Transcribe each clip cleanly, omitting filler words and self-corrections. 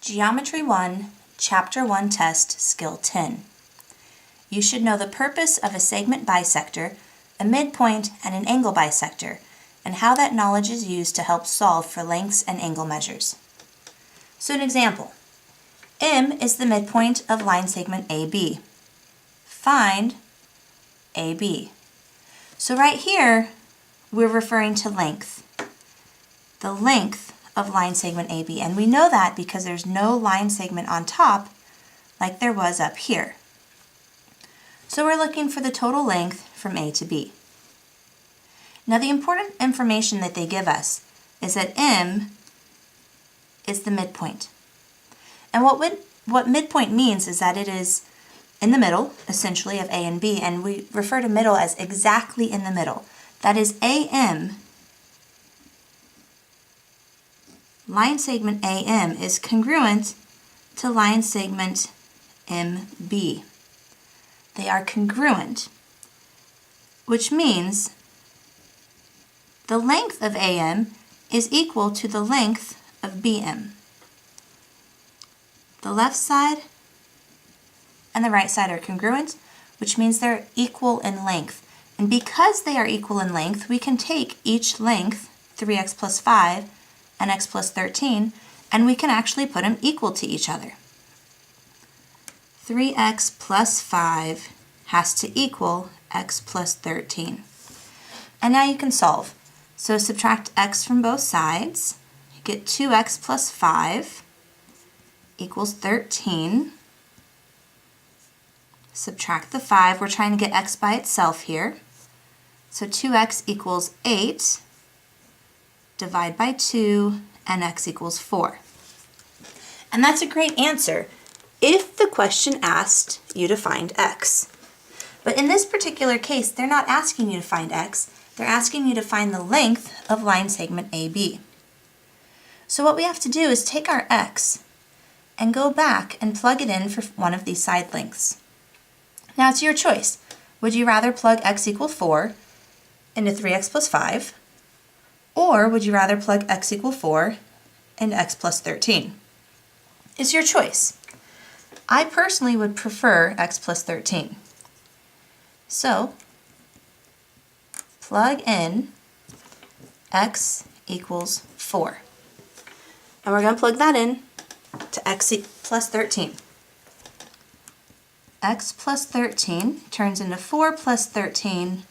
Geometry 1, Chapter 1 Test, Skill 10. You should know the purpose of a segment bisector, a midpoint, and an angle bisector, and how that knowledge is used to help solve for lengths and angle measures. So an example. M is the midpoint of line segment AB. Find AB. So right here, we're referring to length. The length of line segment AB, and we know that because there's no line segment on top like there was up here. So we're looking for the total length from A to B. Now the important information that they give us is that M is the midpoint. And what midpoint means is that it is in the middle, essentially, of A and B, and we refer to middle as exactly in the middle. That is AM. Line segment AM is congruent to line segment MB. They are congruent, which means the length of AM is equal to the length of BM. The left side and the right side are congruent, which means they're equal in length. And because they are equal in length, we can take each length, 3x plus 5, and x plus 13, and we can actually put them equal to each other. 3x plus 5 has to equal x plus 13. And now you can solve. So subtract x from both sides. You get 2x plus 5 equals 13. Subtract the 5. We're trying to get x by itself here. So 2x equals 8. Divide by 2, and x equals 4. And that's a great answer if the question asked you to find x. But in this particular case, they're not asking you to find x. They're asking you to find the length of line segment AB. So what we have to do is take our x and go back and plug it in for one of these side lengths. Now it's your choice. Would you rather plug x equals 4 into 3x plus 5? Or would you rather plug x equals 4 into x plus 13? It's your choice. I personally would prefer x plus 13. So, plug in x equals 4. And we're going to plug that in to x plus 13. X plus 13 turns into 4 plus 13,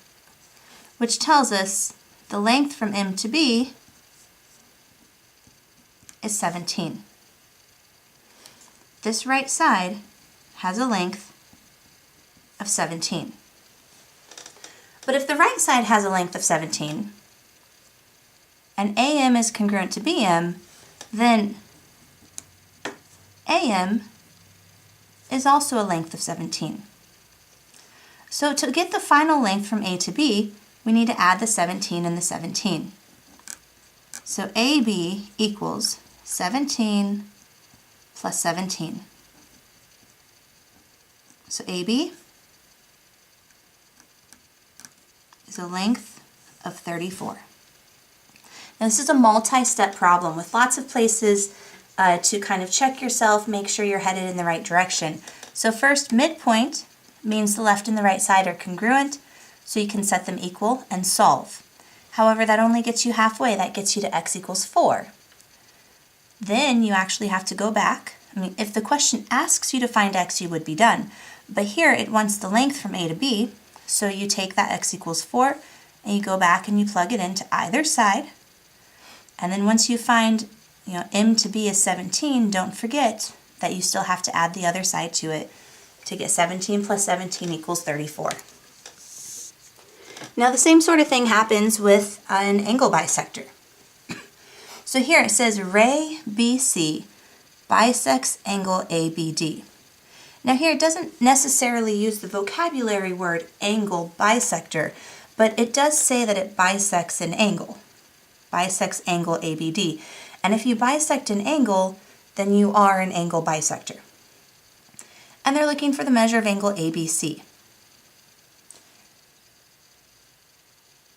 which tells us the length from M to B is 17. This right side has a length of 17. But if the right side has a length of 17 and AM is congruent to BM, then AM is also a length of 17. So to get the final length from A to B, we need to add the 17 and the 17. So AB equals 17 plus 17. So AB is a length of 34. Now this is a multi-step problem with lots of places to kind of check yourself, make sure you're headed in the right direction. So first, midpoint means the left and the right side are congruent, so you can set them equal and solve. However, that only gets you halfway. That gets you to x equals 4. Then you actually have to go back. If the question asks you to find x, you would be done. But here it wants the length from A to B, so you take that x equals 4 and you go back and you plug it into either side. And then once you find M to B is 17, don't forget that you still have to add the other side to it to get 17 plus 17 equals 34. Now the same sort of thing happens with an angle bisector. So here it says ray BC bisects angle ABD. Now here it doesn't necessarily use the vocabulary word angle bisector, but it does say that it bisects an angle. Bisects angle ABD. And if you bisect an angle, then you are an angle bisector. And they're looking for the measure of angle ABC.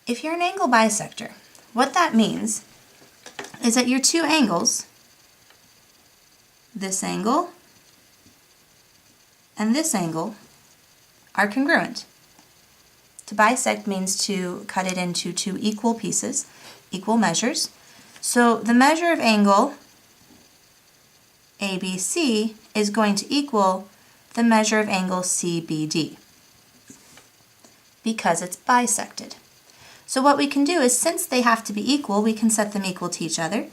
If you're an angle bisector, what that means is that your two angles this angle, and this angle are congruent. To bisect means to cut it into two equal pieces, equal measures. So the measure of angle ABC is going to equal the measure of angle CBD because it's bisected. So what we can do is, since they have to be equal, we can set them equal to each other.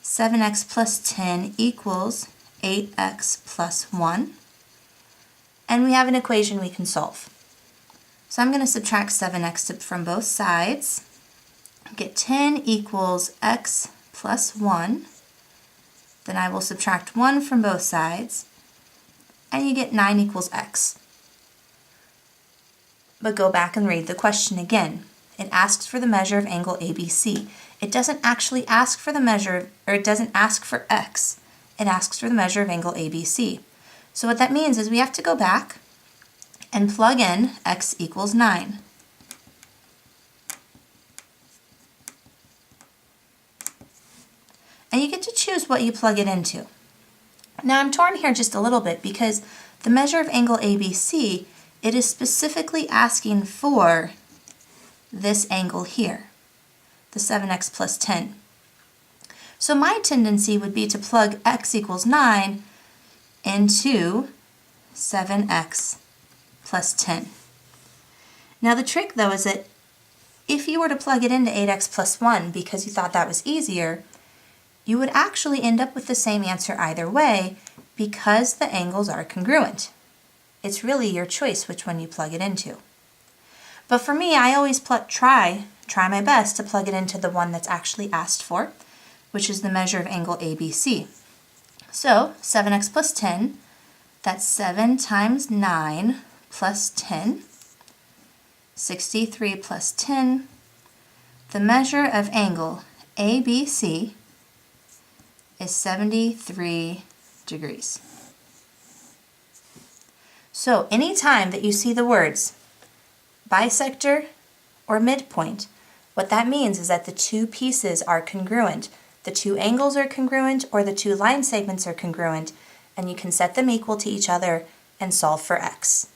7x plus 10 equals 8x plus 1. And we have an equation we can solve. So I'm going to subtract 7x from both sides. Get 10 equals x plus 1. Then I will subtract 1 from both sides, and you get 9 equals x. But go back and read the question again. It asks for the measure of angle ABC. It doesn't actually ask for the measure, or it doesn't ask for x. It asks for the measure of angle ABC. So what that means is we have to go back and plug in x equals 9. And you get to choose what you plug it into. Now I'm torn here just a little bit because the measure of angle ABC, it is specifically asking for this angle here, the 7x plus 10. So my tendency would be to plug x equals 9 into 7x plus 10. Now the trick though is that if you were to plug it into 8x plus 1 because you thought that was easier, you would actually end up with the same answer either way because the angles are congruent. It's really your choice which one you plug it into. But for me, I always try my best to plug it into the one that's actually asked for, which is the measure of angle ABC. So 7x plus 10, that's 7 times 9 plus 10, 63 plus 10. The measure of angle ABC is 73 degrees. So anytime that you see the words bisector or midpoint, what that means is that the two pieces are congruent. The two angles are congruent, or the two line segments are congruent, and you can set them equal to each other and solve for x.